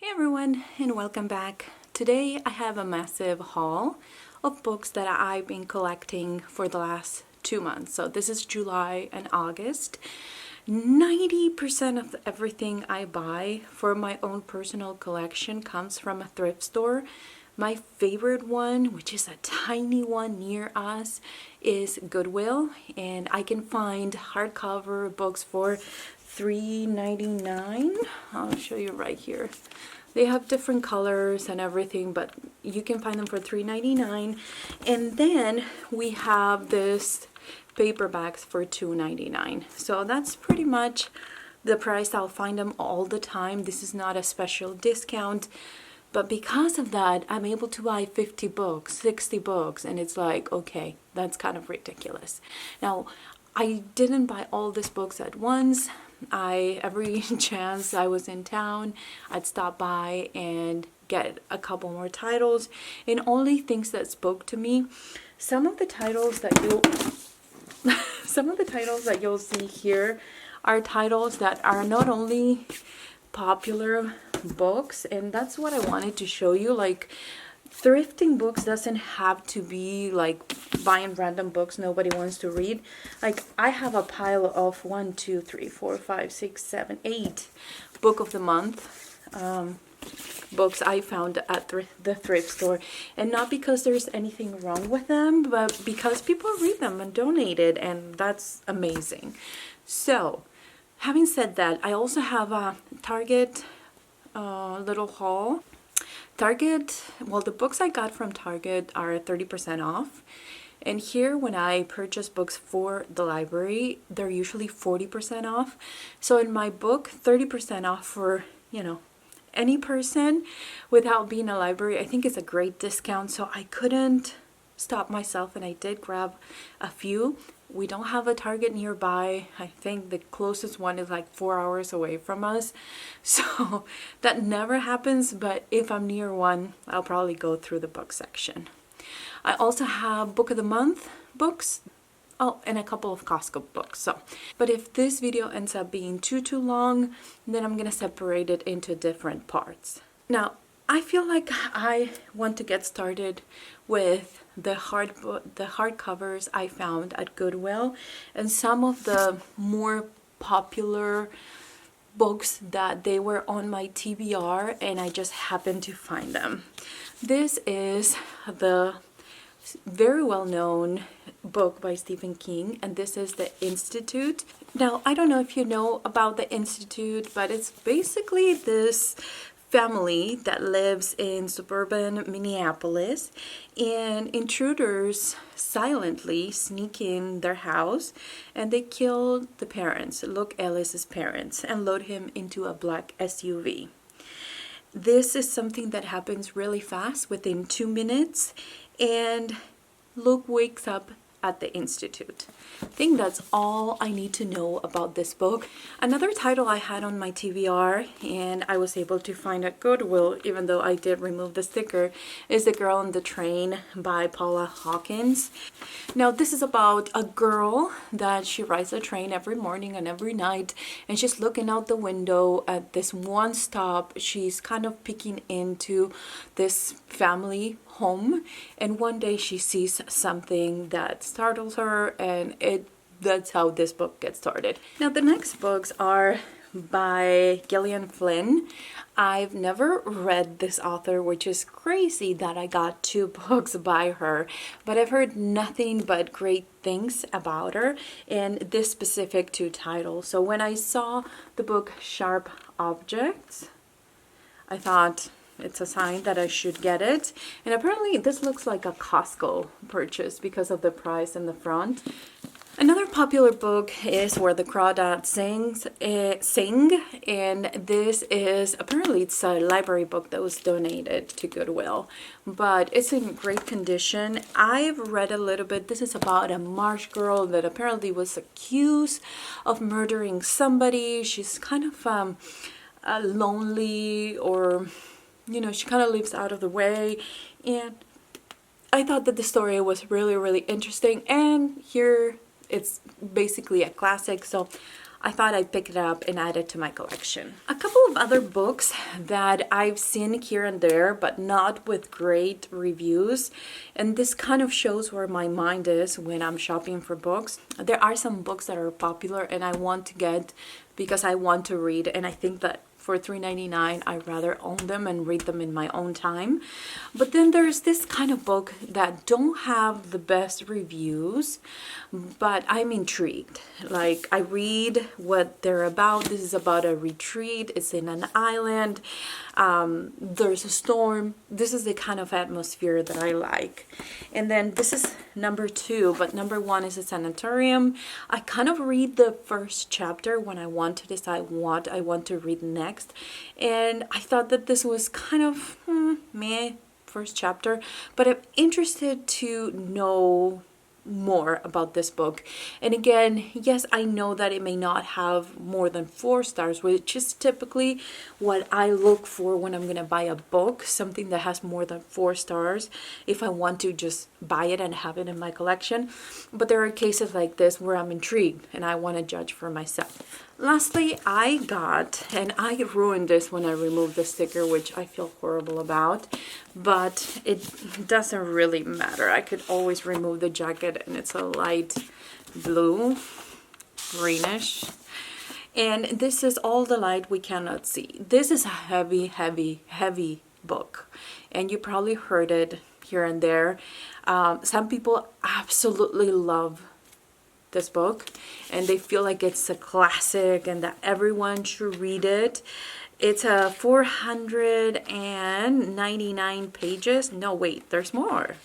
Hey everyone, and welcome back. Today I have a massive haul of books that I've been collecting for the last 2 months. So this is July and August. 90% of everything I buy for my own personal collection comes from a thrift store. My favorite one, which is a tiny one near us, is Goodwill, and I can find hardcover books for $3.99. I'll show you right here. They have different colors and everything, but you can find them for $3.99. And then we have this paperbacks for $2.99. So that's pretty much the price. I'll find them all the time. This is not a special discount. But because of that, I'm able to buy 50 books, 60 books, and it's like, okay, that's kind of ridiculous. Now, I didn't buy all these books at once. Every chance I was in town, I'd stop by and get a couple more titles, and only things that spoke to me. Some of the titles that you'll see here are titles that are not only popular books, and that's what I wanted to show you. Like, thrifting books doesn't have to be like buying random books nobody wants to read. Like, I have a pile of 1, 2, 3, 4, 5, 6, 7, 8 book of the month books I found at the thrift store, and not because there's anything wrong with them, but because people read them and donate it, and that's amazing. So having said that, I also have a Target little haul. Target, well, the books I got from Target are 30% off. And here, when I purchase books for the library, they're usually 40% off. So in my book, 30% off for, any person without being a library, I think it's a great discount. So I couldn't stop myself, and I did grab a few. We don't have a Target nearby. I think the closest one is like 4 hours away from us. So that never happens, but if I'm near one, I'll probably go through the book section. I also have Book of the Month books. Oh, and a couple of Costco books. But if this video ends up being too long, then I'm gonna separate it into different parts. Now, I feel like I want to get started with the hardcovers I found at Goodwill, and some of the more popular books that they were on my TBR, and I just happened to find them. This is the very well-known book by Stephen King, and this is The Institute. Now, I don't know if you know about The Institute, but it's basically this family that lives in suburban Minneapolis, and intruders silently sneak in their house, and they kill the parents, Luke Ellis's parents, and load him into a black SUV. This is something that happens really fast, within 2 minutes, and Luke wakes up at the Institute. I think that's all I need to know about this book. Another title I had on my TBR, and I was able to find at Goodwill, even though I did remove the sticker, is The Girl on the Train by Paula Hawkins. Now, this is about a girl that she rides a train every morning and every night, and she's looking out the window at this one stop. She's kind of peeking into this family home, and one day she sees something that startles her, and that's how this book gets started. Now, the next books are by Gillian Flynn. I've never read this author, which is crazy that I got 2 books by her, but I've heard nothing but great things about her and this specific 2 titles. So when I saw the book Sharp Objects, I thought it's a sign that I should get it. And apparently this looks like a Costco purchase because of the price in the front. Another popular book is Where the Crawdads Sing, and this is, apparently it's a library book that was donated to Goodwill, but it's in great condition. I've read a little bit. This is about a marsh girl that apparently was accused of murdering somebody. She's kind of lonely, or she kind of lives out of the way, and I thought that the story was really, really interesting, and here it's basically a classic, so I thought I'd pick it up and add it to my collection. A couple of other books that I've seen here and there, but not with great reviews. And this kind of shows where my mind is when I'm shopping for books. There are some books that are popular and I want to get because I want to read. And I think that for $3.99, I'd rather own them and read them in my own time. But then there's this kind of book that don't have the best reviews, but I'm intrigued. Like, I read what they're about. This is about a retreat. It's in an island. There's a storm. This is the kind of atmosphere that I like. And then this is number 2, but number 1 is a Sanatorium. I kind of read the first chapter when I want to decide what I want to read next. And I thought that this was kind of meh first chapter, but I'm interested to know more about this book. And again, yes, I know that it may not have more than 4 stars, which is typically what I look for when I'm gonna buy a book, something that has more than 4 stars if I want to just buy it and have it in my collection. But there are cases like this where I'm intrigued and I want to judge for myself. Lastly, I got, and I ruined this when I removed the sticker, which I feel horrible about, but it doesn't really matter. I could always remove the jacket, and it's a light blue, greenish. And this is All the Light We Cannot See. This is a heavy, heavy, heavy book, and you probably heard it here and there. Some people absolutely love this book and they feel like it's a classic and that everyone should read it. It's a 499 pages. No, wait, there's more.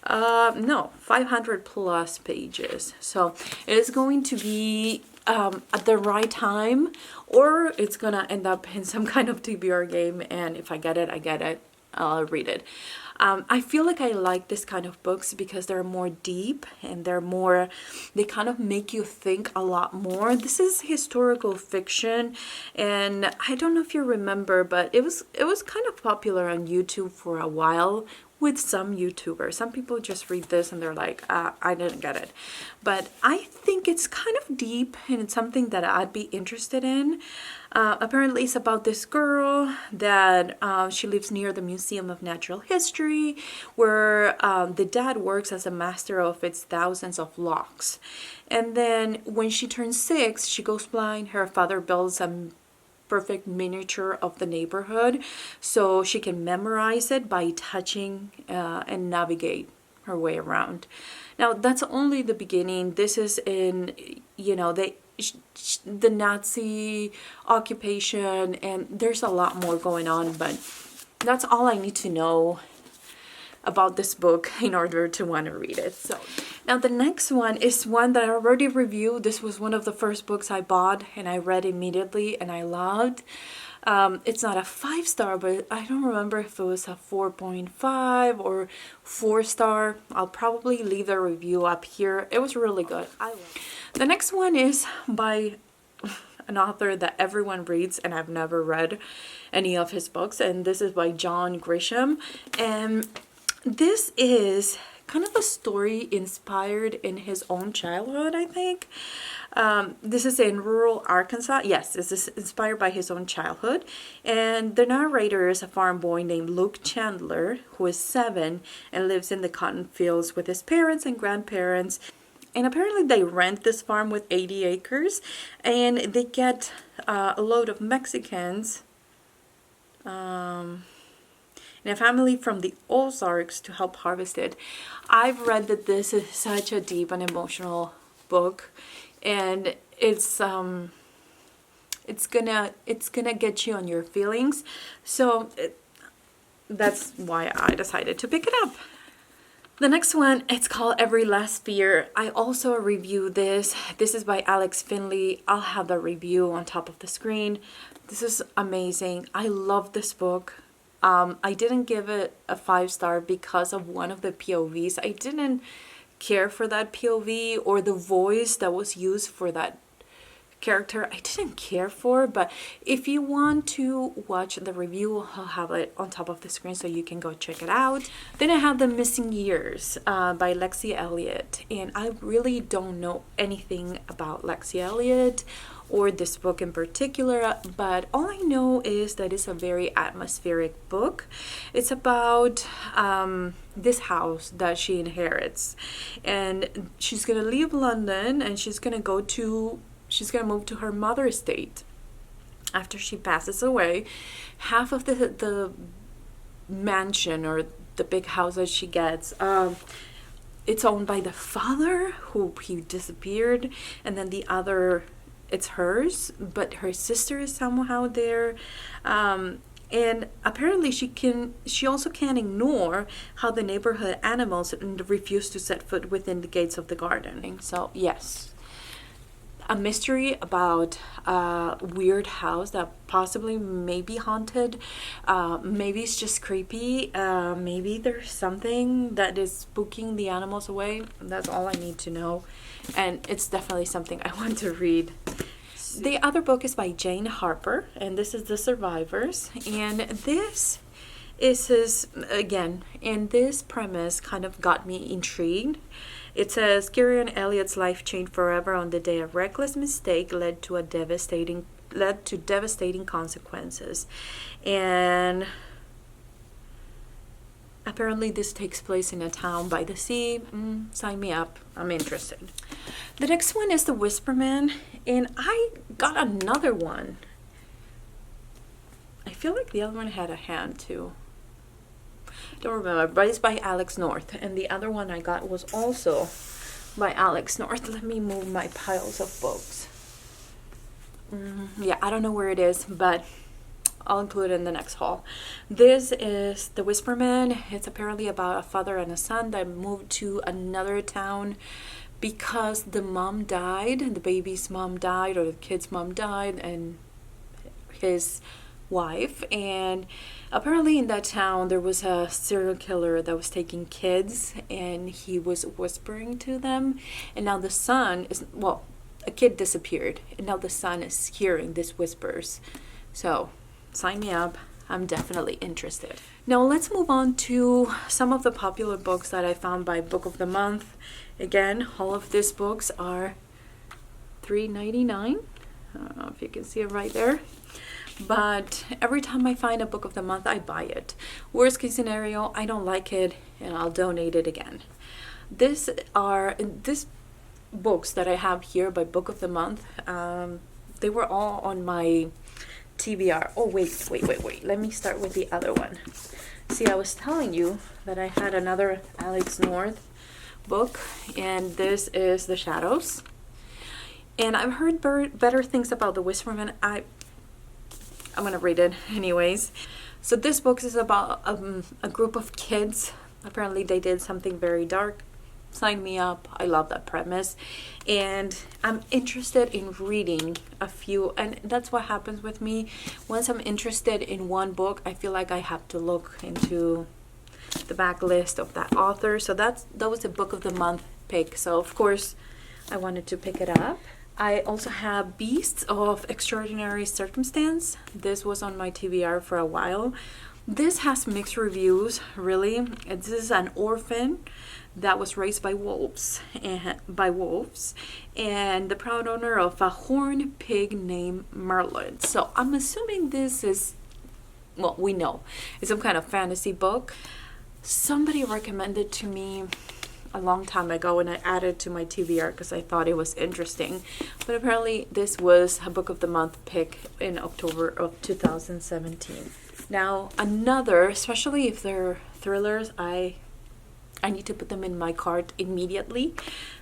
No, 500 plus pages. So it is going to be at the right time, or it's gonna end up in some kind of TBR game, and if I get it, I get it. I'll read it. I feel like I like this kind of books because they're more deep and they kind of make you think a lot more. This is historical fiction, and I don't know if you remember, but it was kind of popular on YouTube for a while with some YouTubers. Some people just read this and they're like, I didn't get it. But I think it's kind of deep and it's something that I'd be interested in. Apparently it's about this girl that she lives near the Museum of Natural History, where the dad works as a master of its thousands of locks. And then when she turns 6, she goes blind. Her father builds a perfect miniature of the neighborhood so she can memorize it by touching and navigate her way around. Now that's only the beginning. This is in, you know, the Nazi occupation, and there's a lot more going on, but that's all I need to know about this book in order to want to read it. So now the next one is one that I already reviewed. This was one of the first books I bought and I read immediately and I loved. It's not a 5-star, but I don't remember if it was a 4.5 or 4-star. I'll probably leave the review up here. It was really good. The next one is by an author that everyone reads, and I've never read any of his books, and this is by John Grisham. And this is kind of a story inspired in his own childhood, I think. This is in rural Arkansas. Yes, this is inspired by his own childhood. And the narrator is a farm boy named Luke Chandler, who is 7 and lives in the cotton fields with his parents and grandparents. And apparently they rent this farm with 80 acres. And they get a load of Mexicans and a family from the Ozarks to help harvest it. I've read that this is such a deep and emotional book, and it's gonna get you on your feelings. So that's why I decided to pick it up. The next one, it's called Every Last Fear. I also reviewed this. This is by Alex Finlay. I'll have the review on top of the screen. This is amazing. I love this book. I didn't give it a 5-star because of one of the POVs. I didn't care for that POV or the voice that was used for that character I didn't care for, but if you want to watch the review, I'll have it on top of the screen so you can go check it out. Then I have The Missing Years by Lexi Elliot, and I really don't know anything about Lexi Elliot or this book in particular, but all I know is that it's a very atmospheric book. It's about this house that she inherits, and she's gonna leave London and she's gonna move to her mother's estate after she passes away. Half of the mansion or the big house that she gets, it's owned by the father, who he disappeared, and then the other, it's hers, but her sister is somehow there. And apparently she also can't ignore how the neighborhood animals refuse to set foot within the gates of the garden. So yes, a mystery about a weird house that possibly may be haunted. Maybe it's just creepy. Maybe there's something that is spooking the animals away. That's all I need to know. And it's definitely something I want to read. The other book is by Jane Harper, and this is The Survivors. And this is again, and this premise kind of got me intrigued. It says Gillian and Elliot's life changed forever on the day a reckless mistake led to devastating consequences. And apparently this takes place in a town by the sea. Sign me up. I'm interested. The next one is The Whisperman, and I got another one. I feel like the other one had a hand too. Don't remember, but it's by Alex North, and the other one I got was also by Alex North. Let me move my piles of books. Yeah, I don't know where it is, but I'll include it in the next haul. This is The Whisperman. It's apparently about a father and a son that moved to another town because the mom died, the baby's mom died, or the kid's mom died, and his wife. And apparently in that town there was a serial killer that was taking kids, and he was whispering to them. And now the son is, well, a kid disappeared, and now the son is hearing these whispers. So sign me up. I'm definitely interested. Now let's move on to some of the popular books that I found by Book of the Month. Again, all of these books are $3.99. I don't know if you can see it right there. But every time I find a Book of the Month, I buy it. Worst case scenario, I don't like it and I'll donate it again. These books that I have here by Book of the Month, they were all on my TBR. Oh, wait. Let me start with the other one. See, I was telling you that I had another Alex North book, and this is The Shadows. And I've heard better things about The Whisperman. I'm going to read it anyways. So this book is about a group of kids. Apparently they did something very dark. Sign me up. I love that premise, and I'm interested in reading a few, and that's what happens with me. Once I'm interested in one book, I feel like I have to look into the backlist of that author. So that was a Book of the Month pick, so of course I wanted to pick it up. I also have Beasts of Extraordinary Circumstance. This was on my TBR for a while. This has mixed reviews, really. This is an orphan that was raised by wolves, and the proud owner of a horned pig named Merlin. So I'm assuming this is, well, we know it's some kind of fantasy book. Somebody recommended to me a long time ago, and I added it to my TBR because I thought it was interesting. But apparently this was a Book of the Month pick in October of 2017. Now another, especially if they're thrillers, I need to put them in my cart immediately.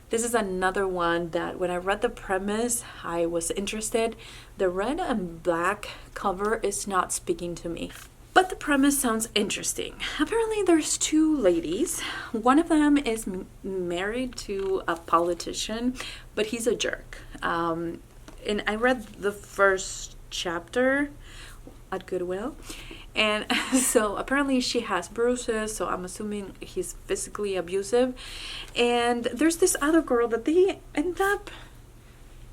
This is another one that when I read the premise, I was interested. The red and black cover is not speaking to me, but the premise sounds interesting. Apparently there's two ladies. One of them is married to a politician, but he's a jerk. And I read the first chapter at Goodwill. And so apparently she has bruises, so I'm assuming he's physically abusive. And there's this other girl that they end up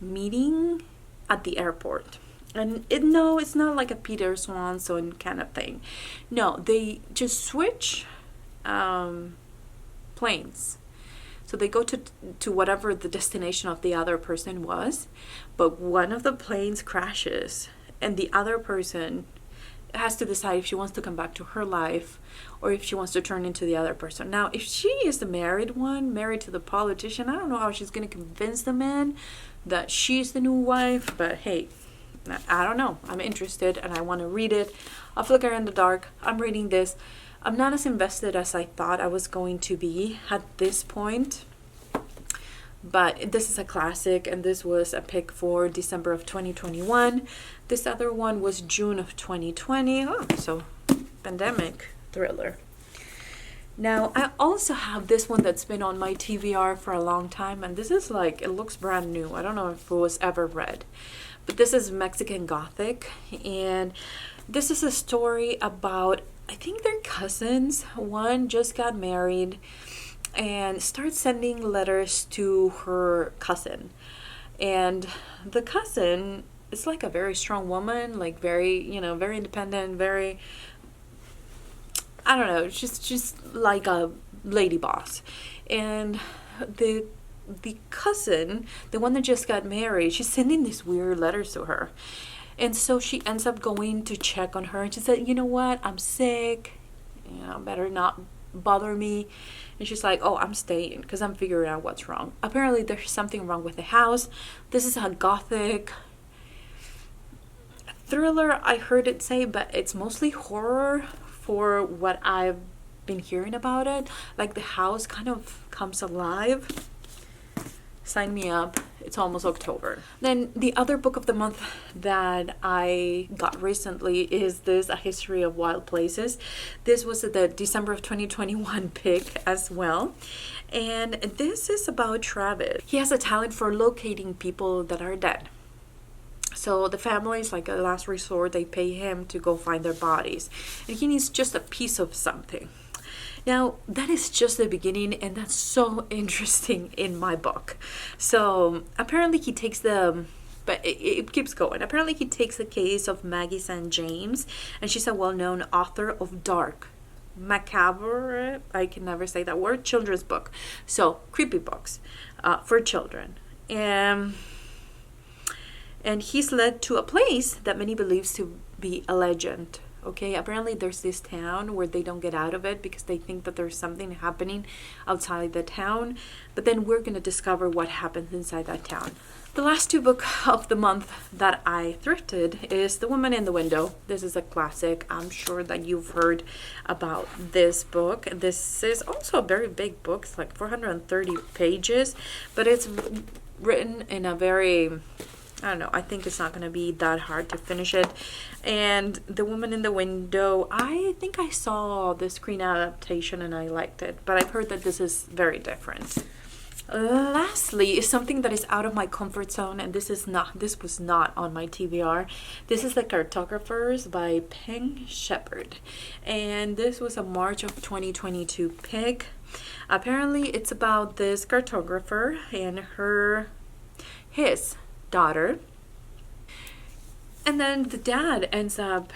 meeting at the airport. And no, it's not like a Peter Swanson kind of thing. No, they just switch planes. So they go to whatever the destination of the other person was, but one of the planes crashes, and the other person has to decide if she wants to come back to her life or if she wants to turn into the other person. Now, if she is the married one, married to the politician, I don't know how she's going to convince the man that she's the new wife, but hey, I don't know. I'm interested and I want to read it. A Flicker in the Dark. I'm reading this. I'm not as invested as I thought I was going to be at this point. But this is a classic, and this was a pick for December of 2021. This other one was June of 2020. Oh, so pandemic thriller. Now, I also have this one that's been on my TBR for a long time, and this is like, it looks brand new. I don't know if it was ever read. But this is Mexican Gothic, and this is a story about, I think they're cousins. One just got married and starts sending letters to her cousin. And the cousin is like a very strong woman, like very, very independent, very, I don't know, she's like a lady boss. And the cousin, the one that just got married, she's sending these weird letters to her. And so she ends up going to check on her, and she said, you know what, I'm sick, better not bother me. And she's like, oh, I'm staying because I'm figuring out what's wrong. Apparently there's something wrong with the house. This is a Gothic thriller, I heard it say, but it's mostly horror for what I've been hearing about it. Like the house kind of comes alive. Sign me up. It's almost October. Then the other book of the month that I got recently is this, A History of Wild Places. This was the December of 2021 pick as well. And this is about Travis. He has a talent for locating people that are dead. So the family is like a last resort. They pay him to go find their bodies. And he needs just a piece of something. Now, that is just the beginning, and that's so interesting in my book. So, apparently he takes but it keeps going. Apparently he takes the case of Maggie St. James, and she's a well-known author of dark, macabre, I can never say that word, children's book. So, creepy books for children. And he's led to a place that many believes to be a legend. Okay, apparently there's this town where they don't get out of it because they think that there's something happening outside the town. But then we're going to discover what happens inside that town. The last two books of the month that I thrifted is The Woman in the Window. This is a classic. I'm sure that you've heard about this book. This is also a very big book. It's like 430 pages. But it's written in a very... I don't know, I think it's not going to be that hard to finish it. And The Woman in the Window, I think I saw the screen adaptation and I liked it, but I've heard that this is very different. Lastly is something that is out of my comfort zone, and this was not on my TBR. This is The Cartographers by Pen Shepherd, and this was a March of 2022 pick. Apparently it's about this cartographer and his daughter, and then the dad ends up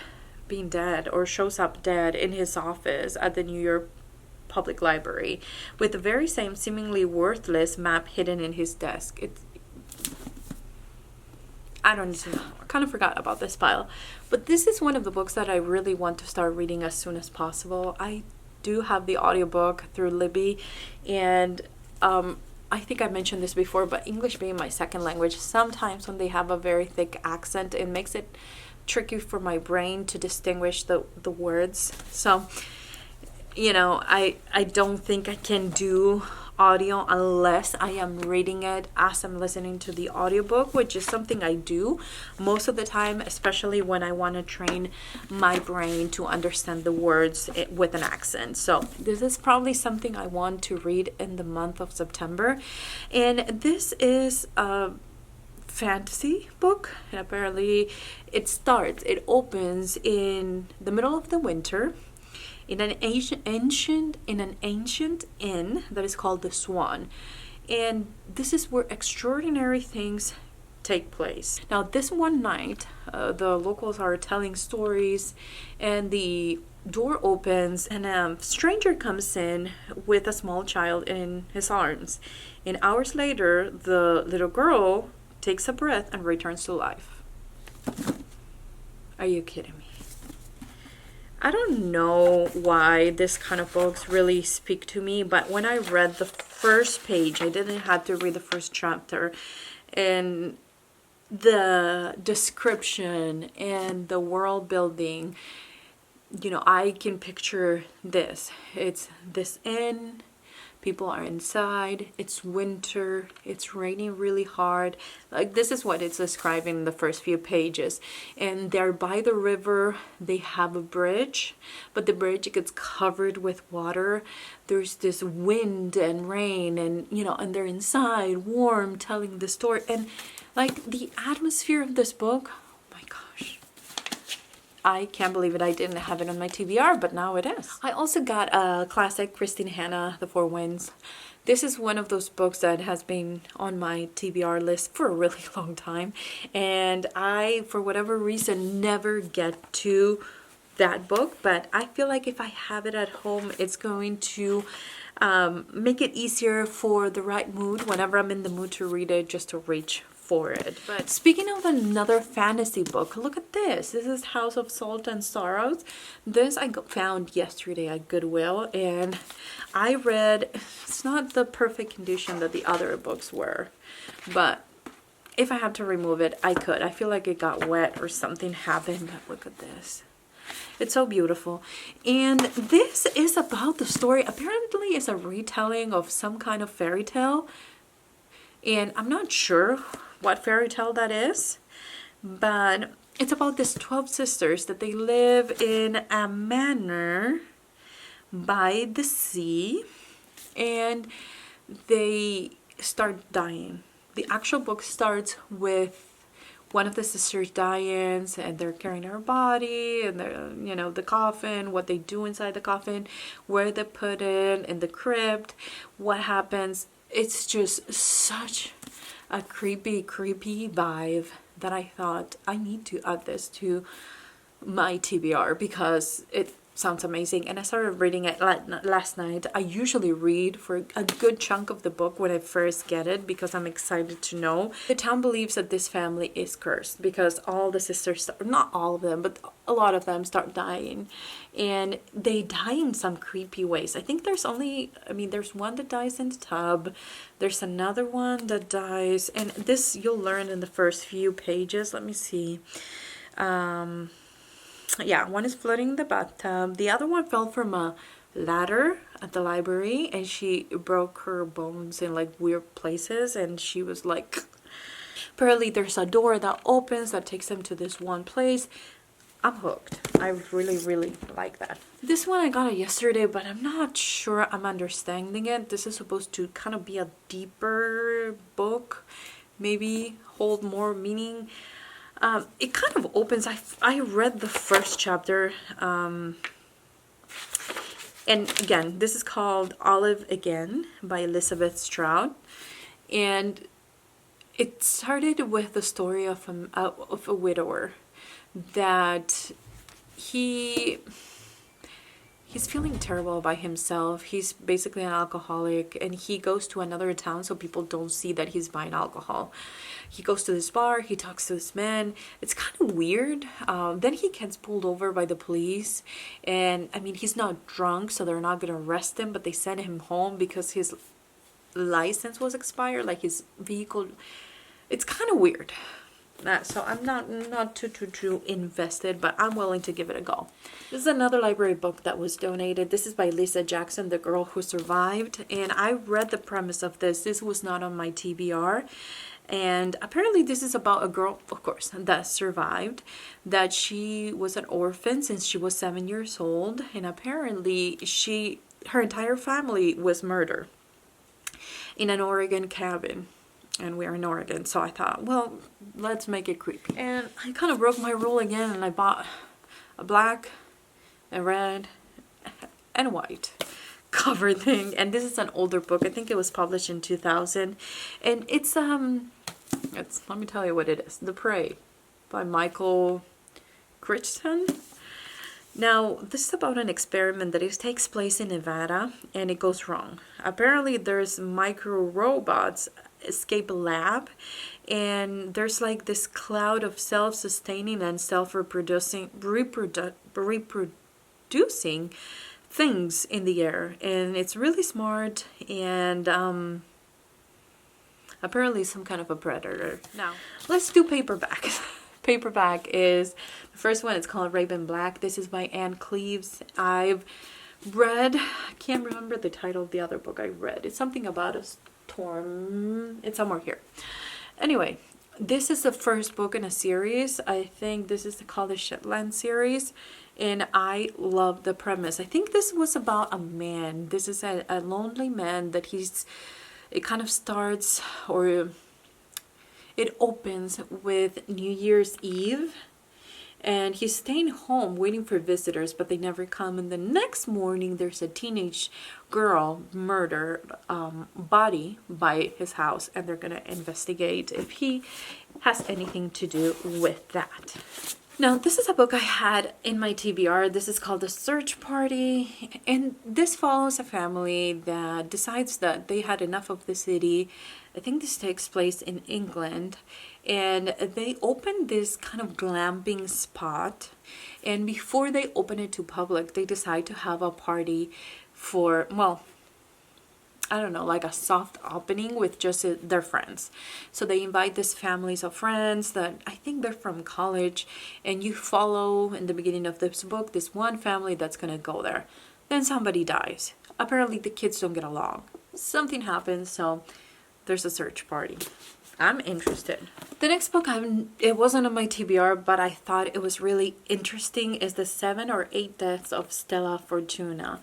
being dead, or shows up dead in his office at the New York Public Library with the very same seemingly worthless map hidden in his desk. I don't need to know. I kind of forgot about this file, but this is one of the books that I really want to start reading as soon as possible. I do have the audiobook through Libby, and I think I mentioned this before, but English being my second language, sometimes when they have a very thick accent, it makes it tricky for my brain to distinguish the words. So, I don't think I can do audio unless I am reading it as I'm listening to the audiobook, which is something I do most of the time, especially when I want to train my brain to understand the words with an accent. So this is probably something I want to read in the month of September. And this is a fantasy book, and apparently it opens in the middle of the winter in an ancient inn that is called the Swan. And this is where extraordinary things take place. Now, this one night, the locals are telling stories, and the door opens, and a stranger comes in with a small child in his arms. And hours later, the little girl takes a breath and returns to life. Are you kidding me? I don't know why this kind of books really speak to me, but when I read the first page, I didn't have to read the first chapter, and the description and the world building, you know, I can picture this. It's this inn, people are inside, it's winter, it's raining really hard. Like, this is what it's describing in the first few pages. And they're by the river, they have a bridge, but the bridge gets covered with water. There's this wind and rain, and, you know, and they're inside, warm, telling the story. And, like, the atmosphere of this book, oh my gosh. I can't believe it. I didn't have it on my TBR, but now it is. I also got a classic Christine Hanna, The Four Winds. This is one of those books that has been on my TBR list for a really long time. And I, for whatever reason, never get to that book. But I feel like if I have it at home, it's going to make it easier for the right mood whenever I'm in the mood to read it, just to reach for it. But speaking of another fantasy book, look at this. This is House of Salt and Sorrows. This I found yesterday at Goodwill, and I read, it's not the perfect condition that the other books were, but if I had to remove it, I could. I feel like it got wet or something happened, but look at this. It's so beautiful. And this is about the story. Apparently it's a retelling of some kind of fairy tale, and I'm not sure what fairy tale that is, but it's about these 12 sisters that they live in a manor by the sea, and they start dying. The actual book starts with one of the sisters dying, and they're carrying her body, and they're, you know, the coffin, what they do inside the coffin, where they put it in the crypt, what happens. It's just such a creepy vibe that I thought I need to add this to my TBR because it sounds amazing. And I started reading it last night. I usually read for a good chunk of the book when I first get it because I'm excited to know. The town believes that this family is cursed because all the sisters, not all of them, but a lot of them start dying. And they die in some creepy ways. I think there's there's one that dies in the tub. There's another one that dies. And this you'll learn in the first few pages. Let me see. Yeah, one is floating in the bathtub. The other one fell from a ladder at the library, and she broke her bones in like weird places, and she was like, apparently there's a door that opens that takes them to this one place. I'm hooked. I really like that. This one I got it yesterday, but I'm not sure I'm understanding it. This is supposed to kind of be a deeper book, maybe hold more meaning. It kind of opens, I read the first chapter, and again, this is called Olive Again by Elizabeth Strout, and it started with the story of a widower that he's feeling terrible about himself. He's basically an alcoholic, and he goes to another town so people don't see that he's buying alcohol. He goes to this bar, he talks to this man. It's kind of weird. Then he gets pulled over by the police, and I mean, he's not drunk, so they're not gonna arrest him, but they send him home because his license was expired, like his vehicle. It's kind of weird. So I'm not too invested, but I'm willing to give it a go. This is another library book that was donated. This is by Lisa Jackson, The Girl Who Survived, and I read the premise of this. This was not on my TBR, and apparently this is about a girl, of course, that survived, that she was an orphan since she was 7 years old, and apparently her entire family was murdered in an Oregon cabin. And we're in Oregon, so I thought, well, let's make it creepy. And I kind of broke my rule again, and I bought a black, a red, and white cover thing. And this is an older book. I think it was published in 2000, and it's Let me tell you what it is. The Prey by Michael Crichton. Now, this is about an experiment that takes place in Nevada, and it goes wrong. Apparently, there's micro robots escape a lab, and there's like this cloud of self-sustaining and self-reproducing reproducing things in the air, and it's really smart, and apparently some kind of a predator. Now, let's do paperback. Paperback is the first one. It's called Raven Black. This is by Cleeves. I've read, I can't remember the title of the other book I read. It's something about a storm. It's somewhere here. Anyway, this is the first book in a series. I think this is called the Shetland series, and I love the premise. I think this was about a man. This is a lonely man that it kind of starts, or it opens with New Year's Eve, and he's staying home waiting for visitors, but they never come. And the next morning, there's a teenage girl murdered body by his house, and they're gonna investigate if he has anything to do with that. Now, this is a book I had in my TBR. This is called The Search Party, and this follows a family that decides that they had enough of the city. I think this takes place in England, and they open this kind of glamping spot, and before they open it to public, they decide to have a party for, well, I don't know, like a soft opening with just their friends. So they invite these families of friends that I think they're from college, and you follow in the beginning of this book this one family that's gonna go there. Then somebody dies. Apparently the kids don't get along. Something happens, so there's a search party. I'm interested. The next book, it wasn't on my TBR, but I thought it was really interesting, is The 7 or 8 Deaths of Stella Fortuna.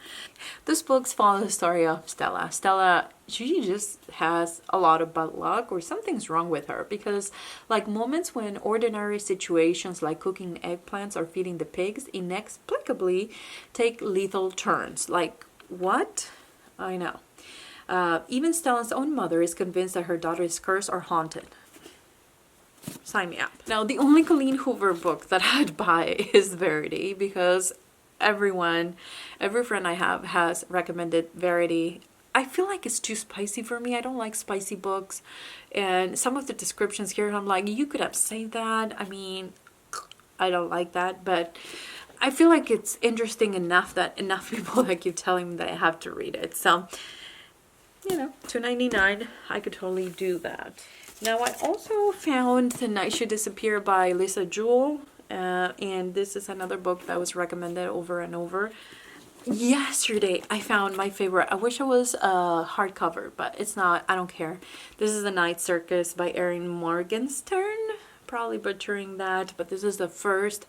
This book follows the story of Stella. Stella, she just has a lot of bad luck, or something's wrong with her, because like moments when ordinary situations like cooking eggplants or feeding the pigs inexplicably take lethal turns. Like, what? I know. Even Stella's own mother is convinced that her daughter is cursed or haunted. Sign me up. Now, the only Colleen Hoover book that I'd buy is Verity, because every friend I have has recommended Verity. I feel like it's too spicy for me. I don't like spicy books, and some of the descriptions here, I'm like, you could have saved that. I mean, I don't like that, but I feel like it's interesting enough that enough people that keep telling me that I have to read it. So, you know, $2.99, I could totally do that. Now, I also found The Night Should Disappear by Lisa Jewell, and this is another book that was recommended over and over. Yesterday, I found my favorite. I wish it was a hardcover, but it's not. I don't care. This is The Night Circus by Erin Morgenstern. Probably butchering that, but this is the first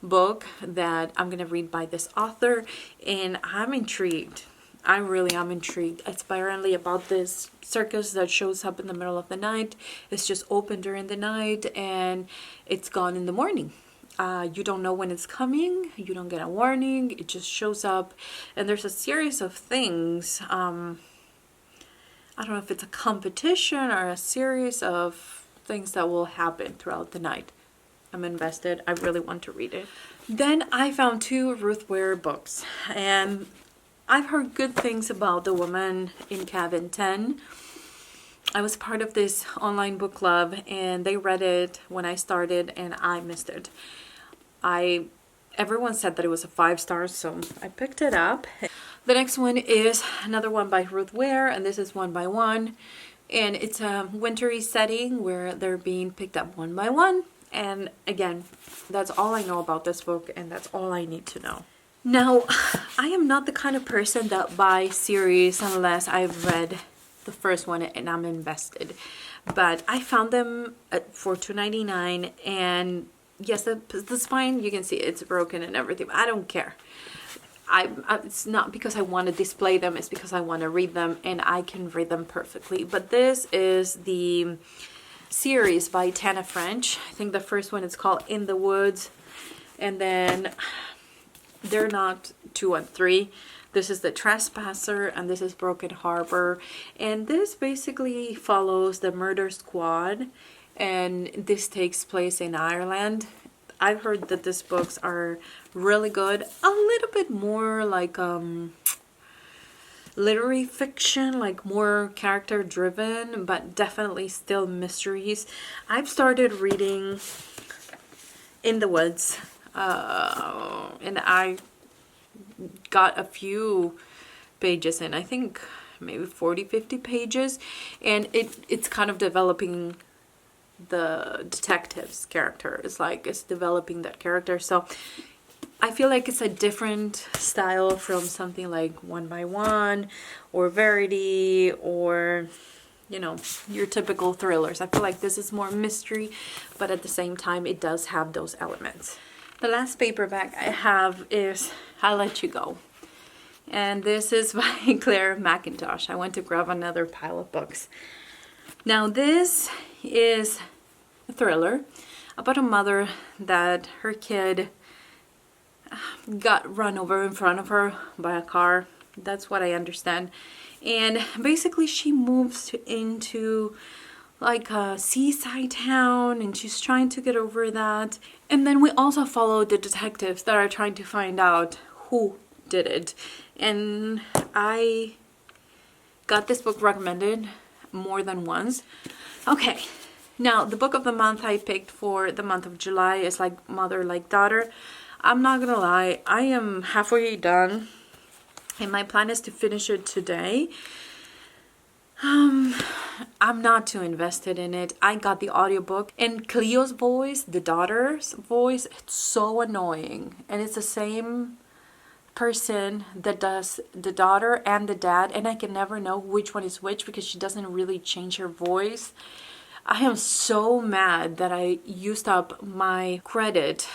book that I'm gonna read by this author, and I'm intrigued. I really am intrigued. It's apparently about this circus that shows up in the middle of the night. It's just open during the night, and it's gone in the morning. You don't know when it's coming. You don't get a warning. It just shows up, and there's a series of things. I don't know if it's a competition or a series of things that will happen throughout the night. I'm invested. I really want to read it. Then I found 2 Ruth Ware books, and I've heard good things about The Woman in Cabin 10. I was part of this online book club, and they read it when I started, and I missed it. Everyone said that it was a 5 stars, so I picked it up. The next one is another one by Ruth Ware, and this is 1 by 1. And it's a wintry setting where they're being picked up 1 by 1. And again, that's all I know about this book, and that's all I need to know. Now, I am not the kind of person that buys series unless I've read the first one and I'm invested. But I found them for $2.99, and yes, the spine, you can see it's broken and everything. I don't care. It's not because I want to display them, it's because I want to read them, and I can read them perfectly. But this is the series by Tana French. I think the first one is called In the Woods, and then they're not 2 and 3. This is The Trespasser, and this is Broken Harbor. And this basically follows the murder squad, and this takes place in Ireland. I've heard that these books are really good, a little bit more like literary fiction, like more character driven, but definitely still mysteries. I've started reading In the Woods, and I got a few pages in, I think maybe 40-50 pages, and it's kind of developing the detective's character. It's developing that character, so I feel like it's a different style from something like One by One or Verity or, you know, your typical thrillers. I feel like this is more mystery, but at the same time it does have those elements. The last paperback I have is I'll Let You Go, and this is by Claire McIntosh. I went to grab another pile of books. Now this is a thriller about a mother that her kid got run over in front of her by a car. That's what I understand. And basically she moves into like a seaside town, and she's trying to get over that. And then we also follow the detectives that are trying to find out who did it. And I got this book recommended more than once. Okay, now the book of the month I picked for the month of July is Like Mother Like Daughter. I'm not gonna lie, I am halfway done and my plan is to finish it today. I'm not too invested in it. I got the audiobook, and Cleo's voice, the daughter's voice, it's so annoying, and it's the same person that does the daughter and the dad, and I can never know which one is which because she doesn't really change her voice. I am so mad that I used up my credit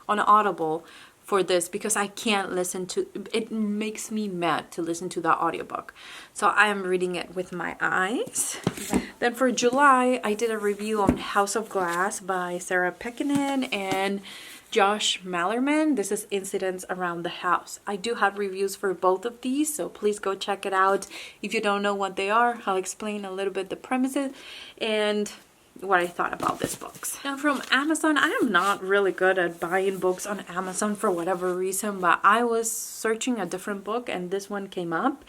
on Audible for this because I can't listen to it. Makes me mad to listen to the audiobook. So I am reading it with my eyes. Then for July, I did a review on House of Glass by Sarah Pekkanen and Josh Mallerman. This is Incidents Around the House. I do have reviews for both of these, so please go check it out. If you don't know what they are, I'll explain a little bit the premises and what I thought about these books. Now from Amazon, I am not really good at buying books on Amazon for whatever reason, but I was searching a different book and this one came up,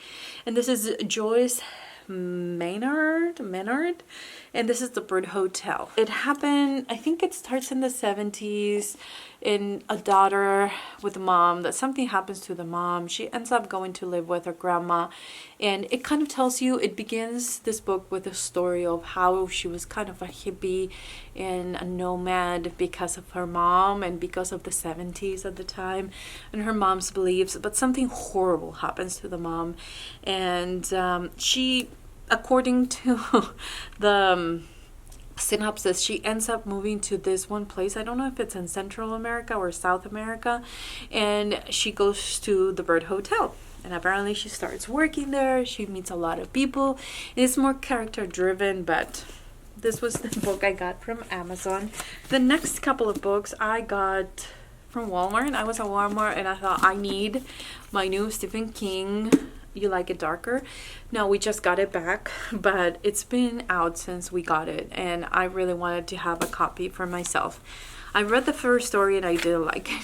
and this is Joyce Maynard, and this is The Bird Hotel. It happened, I think it starts in the 70s, in a daughter with a mom, that something happens to the mom. She ends up going to live with her grandma, and it kind of tells you, it begins this book with a story of how she was kind of a hippie and a nomad because of her mom and because of the 70s at the time and her mom's beliefs, but something horrible happens to the mom, and she, according to the synopsis, she ends up moving to this one place. I don't know if it's in Central America or South America, and she goes to the Bird Hotel, and apparently she starts working there. She meets a lot of people. It's more character driven, but this was the book I got from Amazon. The next couple of books I got from Walmart. I was at Walmart and I thought, I need my new Stephen King You Like It Darker. No, we just got it back, but it's been out since we got it, and I really wanted to have a copy for myself. I read the first story and I didn't like it,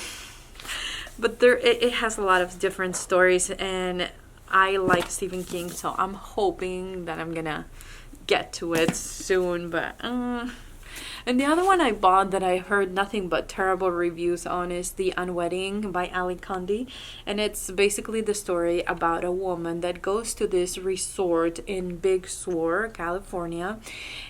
but it has a lot of different stories, and I like Stephen King, so I'm hoping that I'm gonna get to it soon. But and the other one I bought that I heard nothing but terrible reviews on is The Unwedding by Ali Condé. And it's basically the story about a woman that goes to this resort in Big Sur, California.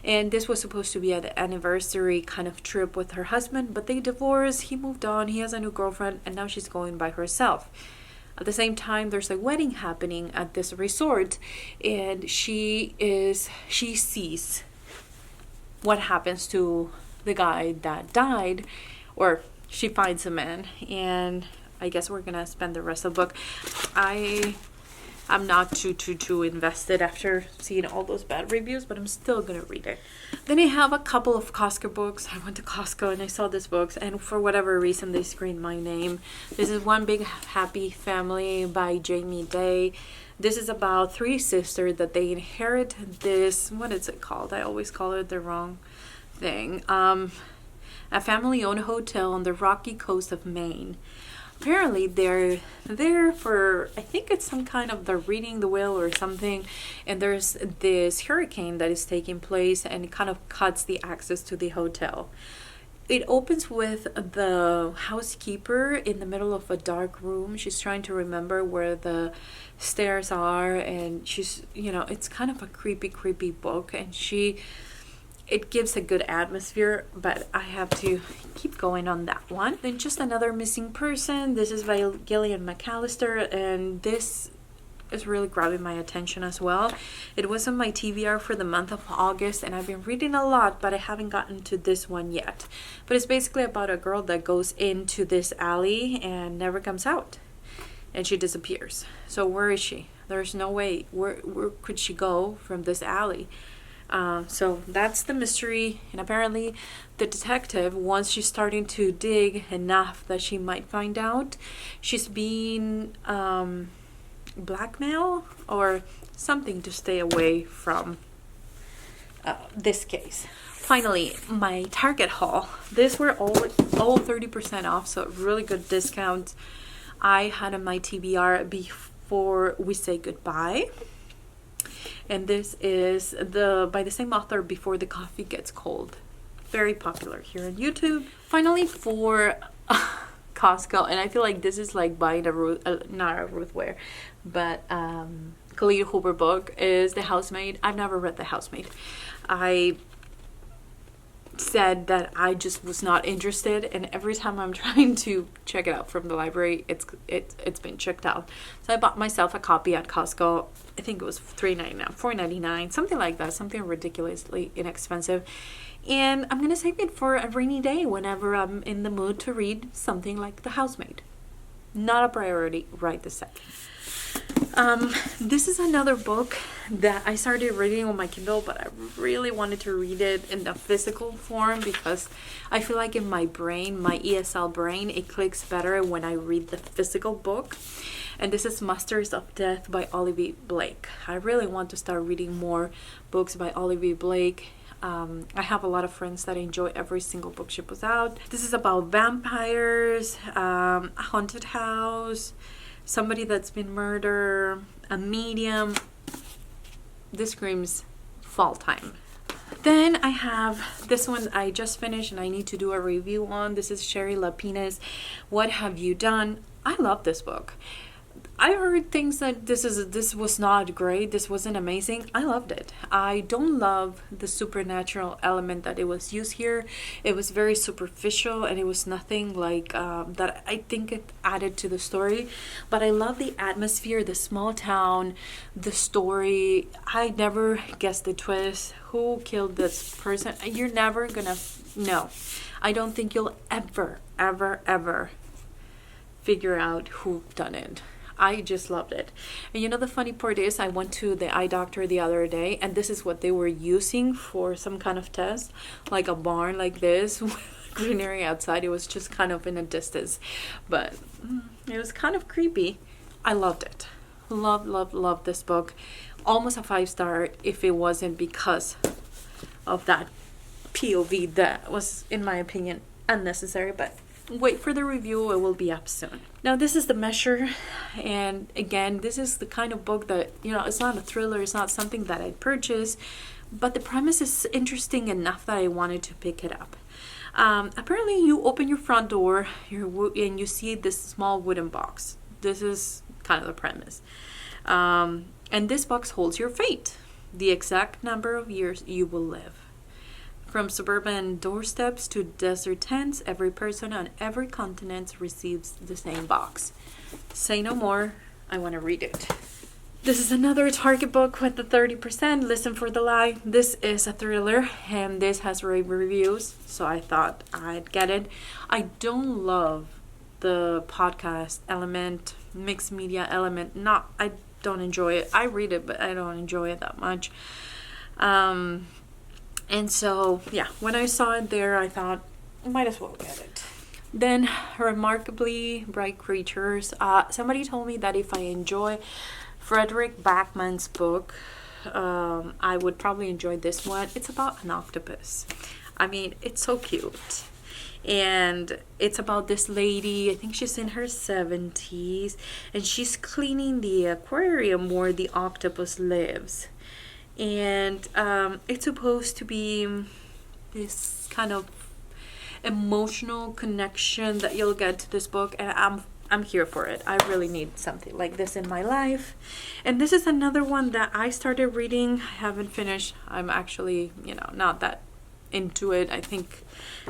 And this was supposed to be an anniversary kind of trip with her husband, but they divorced, he moved on, he has a new girlfriend, and now she's going by herself. At the same time, there's a wedding happening at this resort, and she sees what happens to the guy that died, or she finds a man, and I guess we're gonna spend the rest of the book. I'm not too invested after seeing all those bad reviews, but I'm still gonna read it. Then I have a couple of Costco books. I went to Costco and I saw these books, and for whatever reason they screened my name. This is One Big Happy Family by Jamie Day. This is about three sisters that they inherit this, what is it called? I always call it the wrong thing. A family-owned hotel on the rocky coast of Maine. Apparently they're there for, I think it's some kind of, they're reading the will or something, and there's this hurricane that is taking place and it kind of cuts the access to the hotel. It opens with the housekeeper in the middle of a dark room. She's trying to remember where the stairs are, and she's, you know, it's kind of a creepy book, and it gives a good atmosphere, but I have to keep going on that one. Then Just Another Missing Person. This is by Gillian McAllister, and this is really grabbing my attention as well. It was on my TBR for the month of August, and I've been reading a lot, but I haven't gotten to this one yet. But it's basically about a girl that goes into this alley and never comes out, and she disappears. So where is she? There's no way. Where could she go from this alley? So that's the mystery, and apparently the detective, once she's starting to dig enough that she might find out, she's being blackmailed or something to stay away from this case. Finally, my Target haul. These were all 30% off, so really good discounts. I had on my TBR Before We Say Goodbye. And this is by the same author, Before the Coffee Gets Cold. Very popular here on YouTube. Finally, for Costco, and I feel like this is like buying not a Ruth Ware, but Khalid Hoover book, is The Housemaid. I've never read The Housemaid. I said that I just was not interested, and every time I'm trying to check it out from the library, it's been checked out. So I bought myself a copy at Costco. I think it was $3.99, $4.99, something like that, something ridiculously inexpensive. And I'm gonna save it for a rainy day whenever I'm in the mood to read something like The Housemaid. Not a priority right this second. This is another book that I started reading on my Kindle, but I really wanted to read it in the physical form because I feel like in my brain, my ESL brain, it clicks better when I read the physical book. And this is Masters of Death by Olivia Blake. I really want to start reading more books by Olivia Blake. I have a lot of friends that enjoy every single book she puts out. This is about vampires, a haunted house, somebody that's been murdered, a medium. This screams fall time. Then I have this one I just finished and I need to do a review on. This is Sherry Lapina's What Have You Done? I love this book. I heard things that this was not great, this wasn't amazing. I loved it. I don't love the supernatural element that it was used here. It was very superficial, and it was nothing like that I think it added to the story. But I love the atmosphere, the small town, the story. I never guessed the twist. Who killed this person? You're never gonna know. I don't think you'll ever figure out who done it. I just loved it. And you know, the funny part is I went to the eye doctor the other day, and this is what they were using for some kind of test, like a barn like this with greenery outside. It was just kind of in a distance, but it was kind of creepy. I loved it. Love this book. Almost a 5-star if it wasn't because of that POV that was, in my opinion, unnecessary, but wait for the review, it will be up soon. Now this is The Measure, and again, this is the kind of book that, you know, it's not a thriller, it's not something that I'd purchase, but the premise is interesting enough that I wanted to pick it up. Apparently you open your front door and you see this small wooden box. This is kind of the premise. And this box holds your fate, the exact number of years you will live. From suburban doorsteps to desert tents, every person on every continent receives the same box. Say no more. I want to read it. This is another Target book with the 30%. Listen for the Lie. This is a thriller, and this has rave reviews, so I thought I'd get it. I don't love the podcast element, mixed media element. I don't enjoy it. I read it, but I don't enjoy it that much. And so, yeah, when I saw it there, I thought, might as well get it. Then, Remarkably Bright Creatures. Somebody told me that if I enjoy Frederick Backman's book, I would probably enjoy this one. It's about an octopus. I mean, it's so cute. And it's about this lady, I think she's in her 70s, and she's cleaning the aquarium where the octopus lives. And it's supposed to be this kind of emotional connection that you'll get to this book, and I'm here for it. I really need something like this in my life. And this is another one that I started reading. I haven't finished. I'm actually, you know, not that into it. I think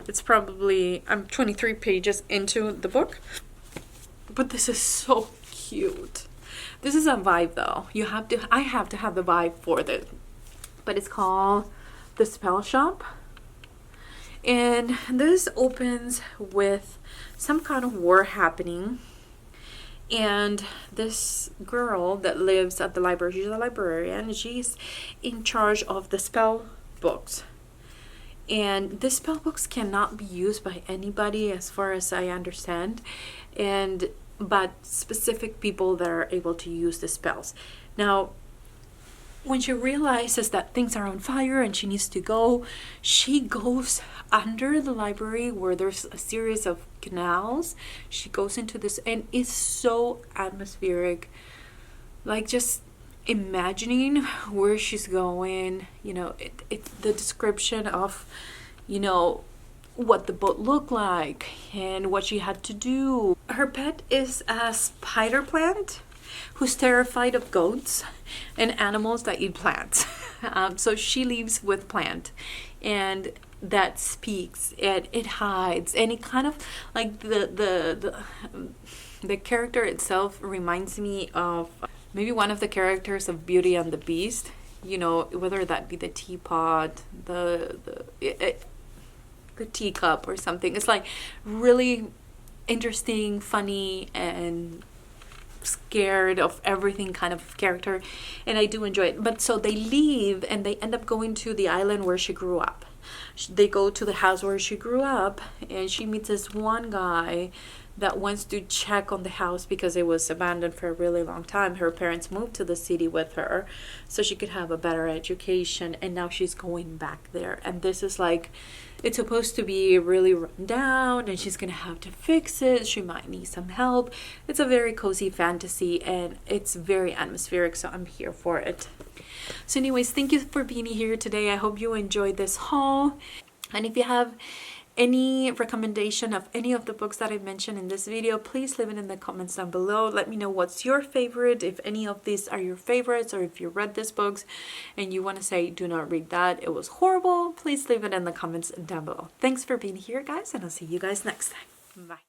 it's probably, I'm 23 pages into the book, but this is so cute. This is a vibe though. I have to have the vibe for this. But it's called The Spell Shop. And this opens with some kind of war happening. And this girl that lives at the library, she's a librarian, she's in charge of the spell books. And the spell books cannot be used by anybody as far as I understand. But specific people that are able to use the spells. Now, when she realizes that things are on fire and she needs to go, she goes under the library where there's a series of canals. She goes into this, and it's so atmospheric. Like, just imagining where she's going, you know, it's the description of, you know, what the boat looked like and what she had to do. Her pet is a spider plant who's terrified of goats and animals that eat plants. So she lives with plant, and that speaks, and it hides, and it kind of like the character itself reminds me of maybe one of the characters of Beauty and the Beast. You know, whether that be the teapot, the teacup or something. It's like really interesting, funny, and scared of everything kind of character, and I do enjoy it. But so they leave and they end up going to the island where she grew up. They go to the house where she grew up, and she meets this one guy that wants to check on the house because it was abandoned for a really long time. Her parents moved to the city with her so she could have a better education, and now she's going back there. And this is like, it's supposed to be really run down, and she's gonna have to fix it. She might need some help. It's a very cozy fantasy, and it's very atmospheric, so I'm here for it. So anyways, thank you for being here today. I hope you enjoyed this haul. And if you have any recommendation of any of the books that I mentioned in this video, please leave it in the comments down below. Let me know what's your favorite, if any of these are your favorites, or if you read these books and you want to say do not read that, it was horrible, please leave it in the comments down below. Thanks for being here, guys, and I'll see you guys next time. Bye.